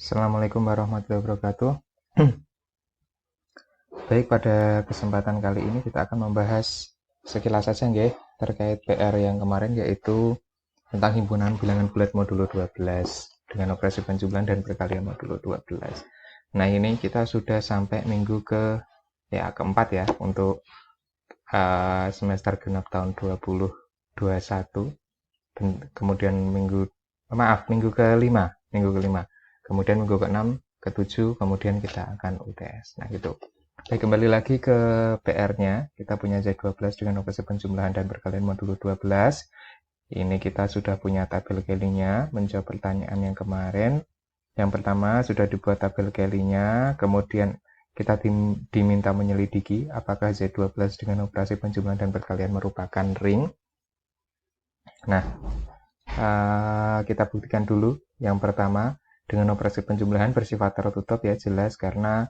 Assalamualaikum warahmatullahi wabarakatuh. Baik, pada kesempatan kali ini kita akan membahas sekilas saja nggih terkait PR yang kemarin, yaitu tentang himpunan bilangan bulat modulo 12 dengan operasi penjumlahan dan perkalian modulo 12. Nah, ini kita sudah sampai minggu keempat ya untuk semester genap tahun 2021. Kemudian minggu kelima, kemudian minggu ke-6, ke-7, kemudian kita akan UTS. Nah, gitu. Baik, kembali lagi ke PR-nya. Kita punya Z12 dengan operasi penjumlahan dan perkalian modulo 12. Ini kita sudah punya tabel Kelly-nya, menjawab pertanyaan yang kemarin. Yang pertama, sudah dibuat tabel Kelly-nya, kemudian kita diminta menyelidiki apakah Z12 dengan operasi penjumlahan dan perkalian merupakan ring. Nah, kita buktikan dulu. Yang pertama, dengan operasi penjumlahan bersifat tertutup ya, jelas karena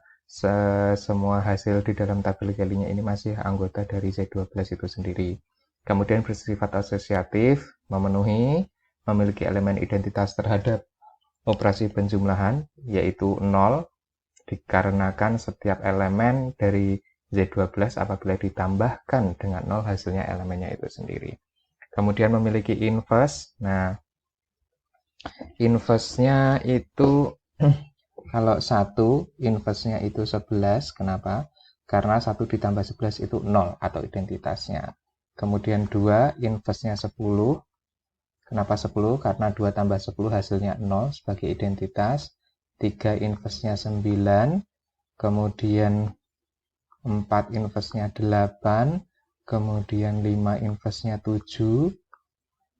semua hasil di dalam tabel Kelly-nya ini masih anggota dari Z12 itu sendiri. Kemudian bersifat asosiatif, memenuhi, memiliki elemen identitas terhadap operasi penjumlahan, yaitu 0, dikarenakan setiap elemen dari Z12 apabila ditambahkan dengan 0 hasilnya elemennya itu sendiri. Kemudian memiliki inverse. Nah, inverse-nya itu kalau 1 inverse-nya itu 11. Kenapa? Karena 1 ditambah 11 itu 0 atau identitasnya. Kemudian 2 inverse-nya 10. Kenapa 10? Karena 2 tambah 10 hasilnya 0 sebagai identitas. 3 inverse-nya 9. Kemudian 4 inverse-nya 8. Kemudian 5 inverse-nya 7.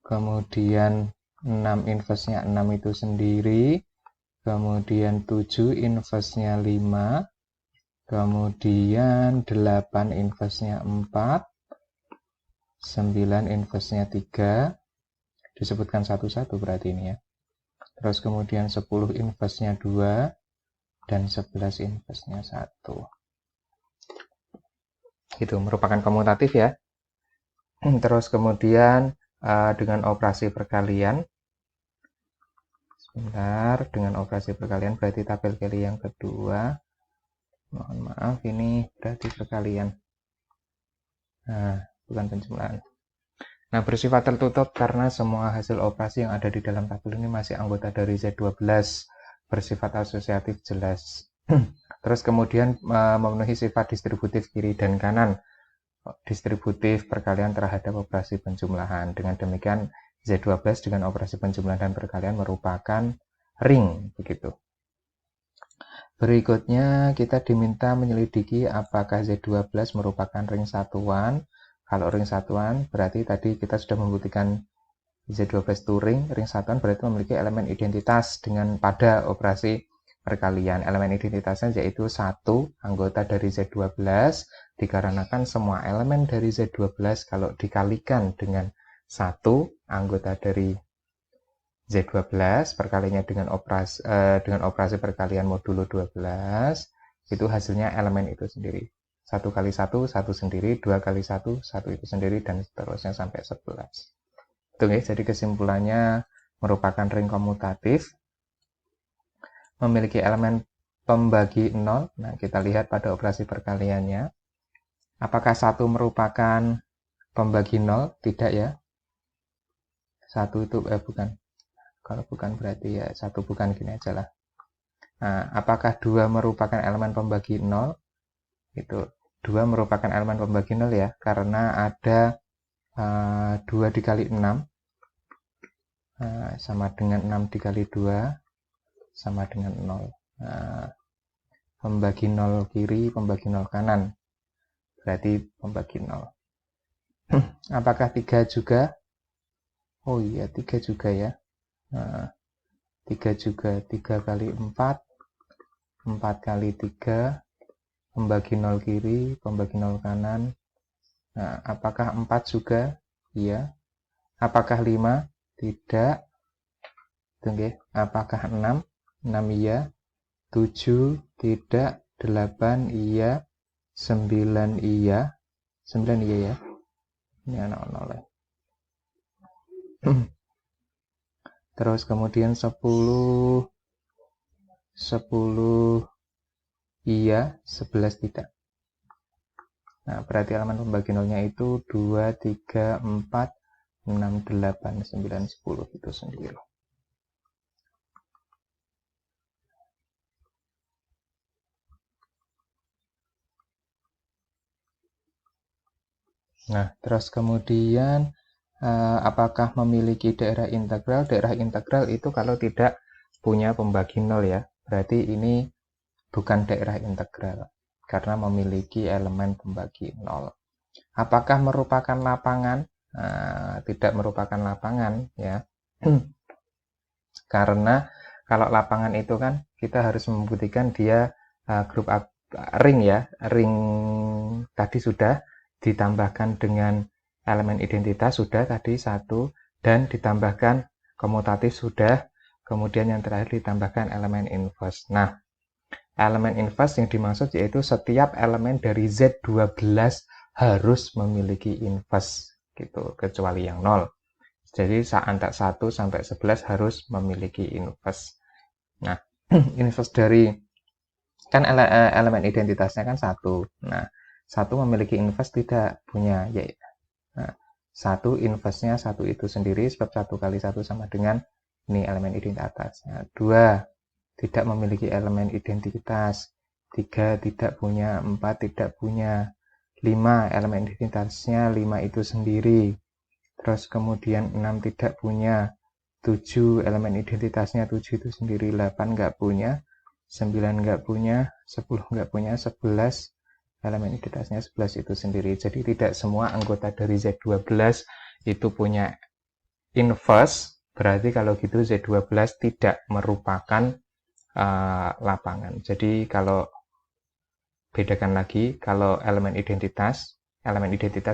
Kemudian 6 inverse-nya 6 itu sendiri. Kemudian 7 inverse-nya 5. Kemudian 8 inverse-nya 4. 9 inverse-nya 3. Disebutkan satu-satu berarti ini ya. Terus kemudian 10 inverse-nya 2. Dan 11 inverse-nya 1. Itu merupakan komutatif ya. Terus kemudian dengan operasi perkalian. Sebentar, dengan operasi perkalian berarti tabel Kelly yang kedua. Mohon maaf, ini berarti perkalian. Nah, bukan penjumlahan. Nah, bersifat tertutup karena semua hasil operasi yang ada di dalam tabel ini masih anggota dari Z12. Bersifat asosiatif jelas. Terus kemudian memenuhi sifat distributif kiri dan kanan. Distributif perkalian terhadap operasi penjumlahan. Dengan demikian, Z12 dengan operasi penjumlahan dan perkalian merupakan ring, begitu. Berikutnya kita diminta menyelidiki apakah Z12 merupakan ring satuan. Kalau ring satuan berarti tadi kita sudah membuktikan Z12 itu ring satuan berarti memiliki elemen identitas dengan pada operasi perkalian. Elemen identitasnya yaitu 1 anggota dari Z12, dikarenakan semua elemen dari Z12 kalau dikalikan dengan 1 anggota dari Z12 perkaliannya dengan operasi perkalian modulo 12 itu hasilnya elemen itu sendiri. 1 kali 1, 1 sendiri, 2 kali 1, 1 itu sendiri, dan seterusnya sampai 11. Itu ya, jadi kesimpulannya merupakan ring komutatif, memiliki elemen pembagi 0. Nah, kita lihat pada operasi perkaliannya. Apakah 1 merupakan pembagi 0? Tidak ya. 1 itu bukan. Kalau bukan berarti ya 1 bukan, gini aja lah. Nah, apakah 2 merupakan elemen pembagi 0? Itu 2 merupakan elemen pembagi 0 ya, karena ada 2 dikali 6 sama dengan 6 dikali 2 sama dengan 0. Nah, pembagi 0 kiri, pembagi 0 kanan. Berarti pembagi 0. Apakah 3 juga? Oh iya, 3 juga ya. Nah, 3 juga, 3 kali 4, 4 kali 3, pembagi 0 kiri, pembagi 0 kanan. Nah, apakah 4 juga? Iya. Apakah 5? Tidak. Oke. Apakah 6? 6 iya. 7 tidak. 8 iya. 9 iya. 9 iya ya. Ini anak 0 ya. Terus kemudian 10 10 iya, 11 tidak. Nah, berarti elemen pembagi nolnya itu 2, 3, 4, 6, 8, 9, 10 itu sendiri. Nah, terus kemudian apakah memiliki daerah integral? Daerah integral itu kalau tidak punya pembagi nol ya. Berarti ini bukan daerah integral karena memiliki elemen pembagi nol. Apakah merupakan lapangan? Tidak merupakan lapangan ya. Karena kalau lapangan itu kan kita harus membuktikan dia grup ring ya. Ring tadi sudah ditambahkan dengan elemen identitas sudah tadi 1 dan ditambahkan komutatif sudah, kemudian yang terakhir ditambahkan elemen inverse. Nah, elemen inverse yang dimaksud yaitu setiap elemen dari Z12 harus memiliki inverse gitu, kecuali yang 0. Jadi antara 1 sampai 11 harus memiliki inverse. Nah, inverse dari kan elemen identitasnya kan 1. Nah, 1 memiliki inverse tidak punya ya. Nah, 1 inverse-nya 1 itu sendiri sebab 1 kali 1 sama dengan ini elemen identitasnya. 2 tidak memiliki elemen identitas. 3 tidak punya, 4 tidak punya. 5 elemen identitasnya 5 itu sendiri. Terus kemudian 6 tidak punya. 7 elemen identitasnya 7 itu sendiri. 8 nggak punya. 9 nggak punya. 10 nggak punya. 11 elemen identitasnya 11 itu sendiri. Jadi tidak semua anggota dari Z12 itu punya inverse. Berarti kalau gitu Z12 tidak merupakan lapangan. Jadi kalau bedakan lagi, kalau elemen identitas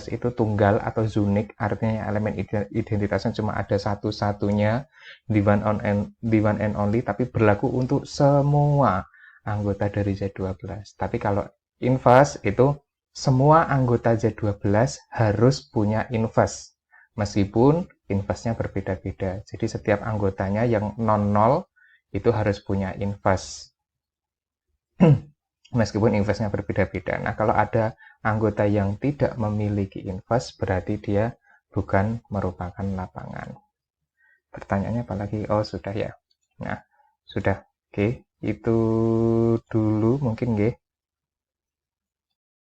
itu tunggal atau unik, artinya elemen identitasnya cuma ada satu-satunya di one and only, tapi berlaku untuk semua anggota dari Z12. Tapi kalau inverse itu semua anggota Z12 harus punya inverse, meskipun inverse-nya berbeda-beda. Jadi setiap anggotanya yang non-nol itu harus punya inverse. Meskipun inverse-nya berbeda-beda. Nah, kalau ada anggota yang tidak memiliki inverse, berarti dia bukan merupakan lapangan. Pertanyaannya apa lagi? Oh, sudah ya. Nah, sudah. Oke, itu dulu mungkin nggih.